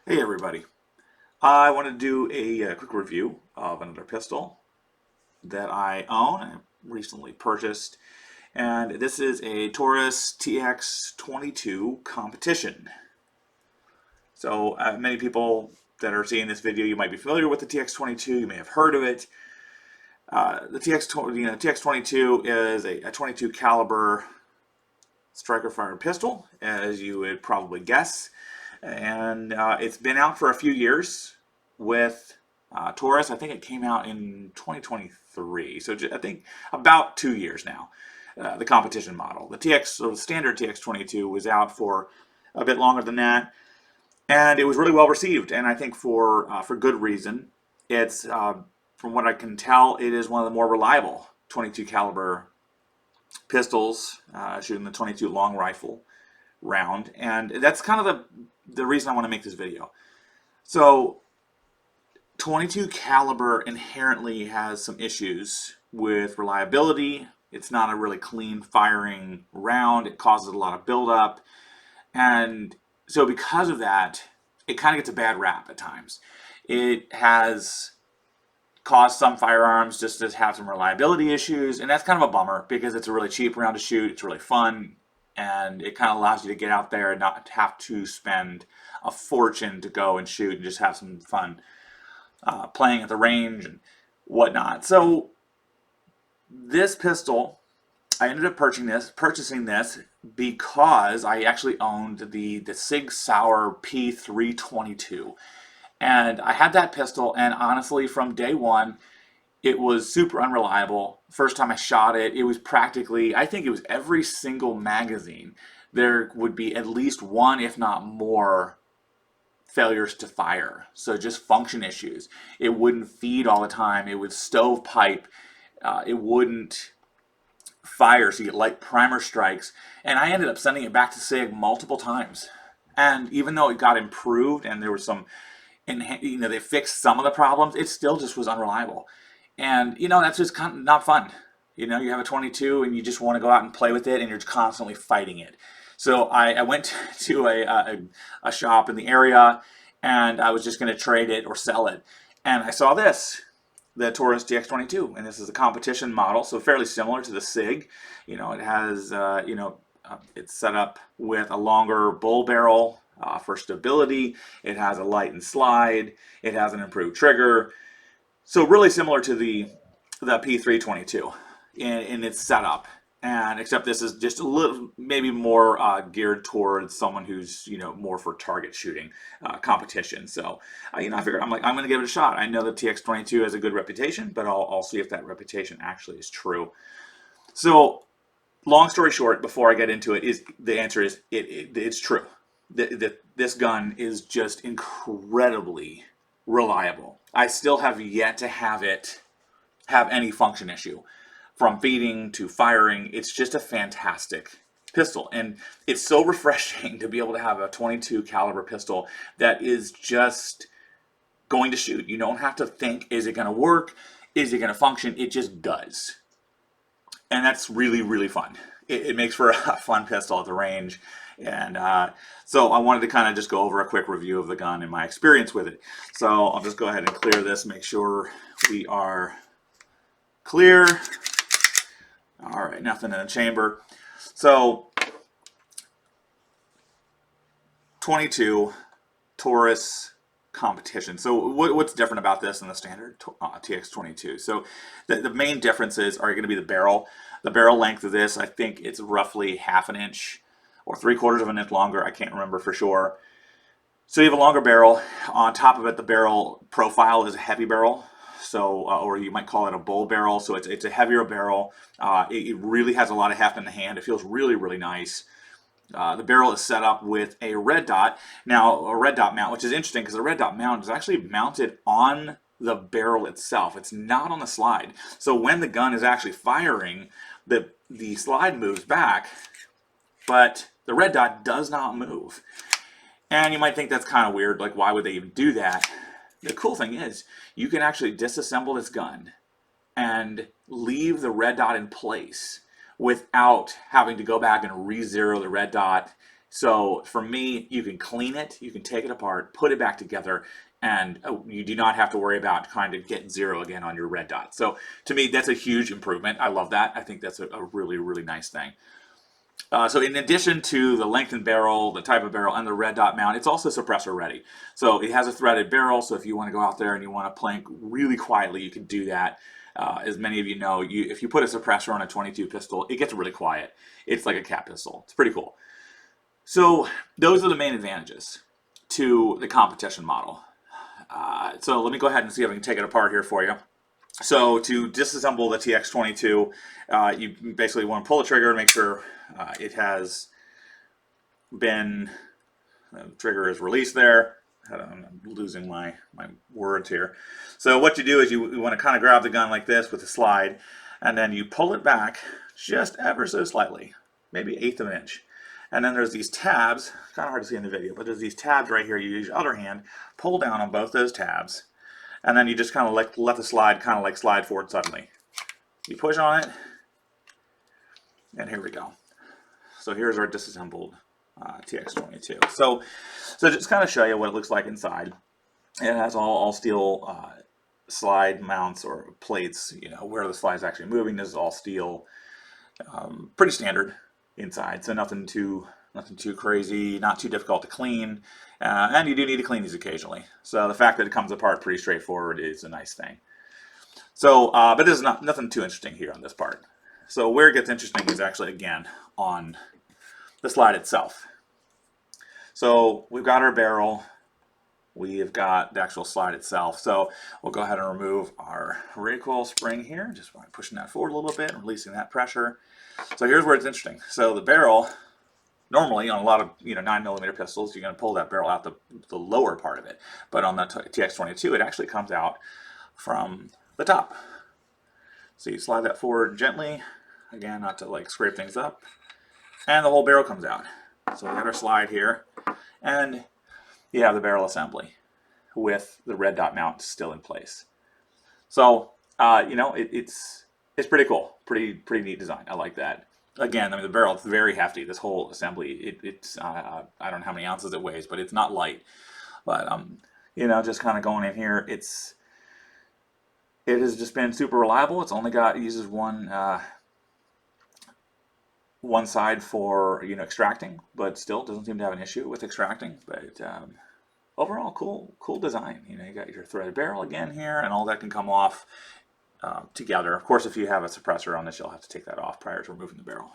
Hey everybody. I want to do a quick review of another pistol that I own. I recently purchased, and this is a Taurus TX22 Competition. So many people that are seeing this video, you might be familiar with the TX22. You may have heard of it. The TX22 is a 22 caliber striker fired pistol, as you would probably guess, and it's been out for a few years with Taurus. I think it came out in 2023, so I think about 2 years now. The competition model, the standard TX22 was out for a bit longer than that, and it was really well received, and I think for good reason. It's from what I can tell, it is one of the more reliable 22 caliber pistols, shooting the 22 long rifle round, and that's kind of the reason I want to make this video. So 22 caliber inherently has some issues with reliability. It's not a really clean firing round. It causes a lot of buildup, and so because of that, it kind of gets a bad rap at times. It has caused some firearms just to have some reliability issues, and that's kind of a bummer because it's a really cheap round to shoot. It's really fun, and it kind of allows you to get out there and not have to spend a fortune to go and shoot and just have some fun playing at the range and whatnot. So this pistol, I ended up purchasing this because I actually owned the Sig Sauer P322. And I had that pistol, and honestly, from day one, it was super unreliable. First time I shot it, it was practically, I think it was every single magazine. There would be at least one, if not more, failures to fire. So just function issues. It wouldn't feed all the time. It would stovepipe. It wouldn't fire, so you get light primer strikes. And I ended up sending it back to SIG multiple times. And even though it got improved and there was some, they fixed some of the problems, it still just was unreliable. And, that's just kind of not fun. You have a 22 and you just want to go out and play with it, and you're constantly fighting it. So I went to a shop in the area, and I was just going to trade it or sell it. And I saw this, the Taurus TX22, and this is a competition model, so fairly similar to the SIG. It has, it's set up with a longer bull barrel for stability. It has a light and slide. It has an improved trigger. So really similar to the P322 in its setup, and except this is just a little maybe more geared towards someone who's more for target shooting competition. So I figured I'm going to give it a shot. I know the TX22 has a good reputation, but I'll see if that reputation actually is true. So long story short, before I get into it, is the answer is it's true. This gun is just incredibly reliable. I still have yet to have it have any function issue. From feeding to firing, it's just a fantastic pistol. And it's so refreshing to be able to have a 22 caliber pistol that is just going to shoot. You don't have to think, is it going to work? Is it going to function? It just does. And that's really, really fun. It makes for a fun pistol at the range. And so I wanted to kind of just go over a quick review of the gun and my experience with it. So I'll just go ahead and clear this, make sure we are clear. All right, nothing in the chamber. So 22 Taurus Competition. So what's different about this than the standard TX22? So the main differences are going to be the barrel. The barrel length of this, I think it's roughly half an inch or 3/4 of an inch longer. I can't remember for sure. So you have a longer barrel. On top of it, the barrel profile is a heavy barrel. So, or you might call it a bull barrel. So it's a heavier barrel. It really has a lot of heft in the hand. It feels really, really nice. The barrel is set up with a red dot. Now, a red dot mount, which is interesting because the red dot mount is actually mounted on the barrel itself. It's not on the slide. So when the gun is actually firing, the slide moves back, but the red dot does not move. And you might think that's kind of weird, like why would they even do that? The cool thing is you can actually disassemble this gun and leave the red dot in place without having to go back and re-zero the red dot, So for me, you can clean it, you can take it apart, put it back together, and you do not have to worry about kind of getting zero again on your red dot. So to me, that's a huge improvement. I love that. I think that's a really, really nice thing. So in addition to the lengthened barrel, the type of barrel, and the red dot mount, it's also suppressor ready. So it has a threaded barrel, so if you want to go out there and you want to plank really quietly, you can do that. As many of you know, if you put a suppressor on a 22 pistol, it gets really quiet. It's like a cat pistol. It's pretty cool. So those are the main advantages to the competition model. So let me go ahead and see if I can take it apart here for you. So to disassemble the TX22, you basically want to pull the trigger and make sure it has been, the trigger is released there. I'm losing my words here. So what you do is you want to kind of grab the gun like this with a slide, and then you pull it back just ever so slightly, maybe 1/8 of an inch. And then there's these tabs, kind of hard to see in the video, but there's these tabs right here. You use your other hand, pull down on both those tabs, and then you just kind of let the slide kind of like slide forward suddenly. You push on it, and here we go. So here's our disassembled TX22. So just kind of show you what it looks like inside. It has all steel slide mounts or plates, you know, where the slide is actually moving. This is all steel, pretty standard inside, so nothing too crazy, not too difficult to clean, and you do need to clean these occasionally. So the fact that it comes apart pretty straightforward is a nice thing. So, but there's nothing too interesting here on this part. So where it gets interesting is actually, again, on the slide itself. So we've got our barrel, we've got the actual slide itself. So we'll go ahead and remove our recoil spring here, just by pushing that forward a little bit and releasing that pressure. So here's where it's interesting. So the barrel, normally on a lot of 9mm pistols, you're going to pull that barrel out the lower part of it. But on the TX22, it actually comes out from the top. So you slide that forward gently, again, not to like scrape things up, and the whole barrel comes out. So we got our slide here, and you have the barrel assembly with the red dot mount still in place. So it's pretty cool, pretty neat design. I like that. Again, I mean, the barrel, it's very hefty. This whole assembly, it's I don't know how many ounces it weighs, but it's not light. But just kind of going in here, it has just been super reliable. It's only uses one side for extracting, but still doesn't seem to have an issue with extracting. But overall, cool design. You got your threaded barrel again here, and all that can come off together. Of course, if you have a suppressor on this, you'll have to take that off prior to removing the barrel.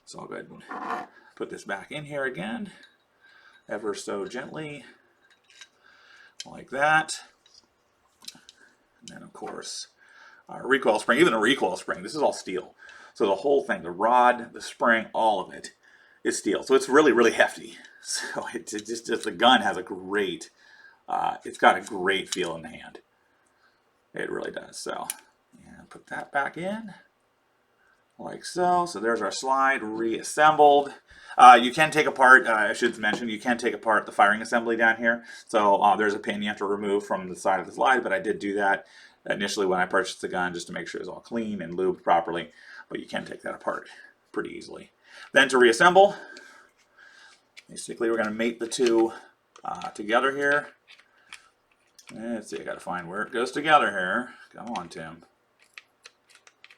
So I'll go ahead and put this back in here again, ever so gently, like that. And then, of course, our recoil spring, even a recoil spring, this is all steel. So the whole thing, the rod, the spring, all of it is steel. So it's really, really hefty. So it's just the gun has a great, it's got a great feel in the hand. It really does. So, put that back in, like so. So there's our slide reassembled. You can take apart, I should mention, you can take apart the firing assembly down here. So there's a pin you have to remove from the side of the slide, but I did do that initially when I purchased the gun just to make sure it's all clean and lubed properly. But you can take that apart pretty easily. Then to reassemble, basically we're going to mate the two together here. Let's see, I got to find where it goes together here. Come on, Tim.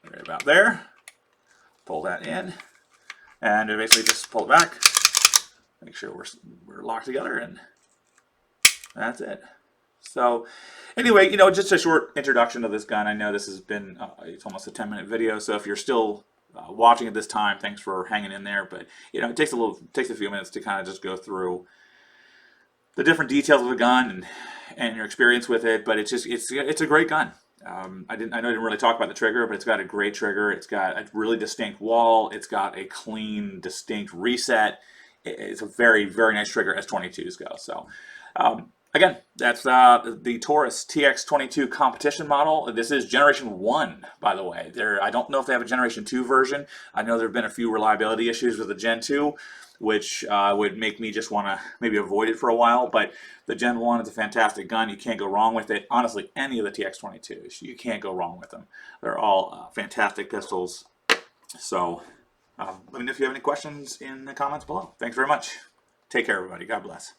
Right about there. Pull that in, and basically just pull it back. Make sure we're locked together, and that's it. So, anyway, just a short introduction to this gun. I know this has been it's almost a 10-minute video, so if you're still watching at this time, thanks for hanging in there. But it takes a few minutes to kind of just go through the different details of the gun and your experience with it, but it's a great gun. I know I didn't really talk about the trigger, but it's got a great trigger. It's got a really distinct wall. It's got a clean, distinct reset. It's a very, very nice trigger as 22s go. So again, that's the Taurus TX22 Competition model. This is Generation 1, by the way. I don't know if they have a Generation 2 version. I know there have been a few reliability issues with the Gen 2, which would make me just want to maybe avoid it for a while. But the Gen 1 is a fantastic gun. You can't go wrong with it. Honestly, any of the TX22s, you can't go wrong with them. They're all fantastic pistols. So Let me know if you have any questions in the comments below. Thanks very much. Take care, everybody. God bless.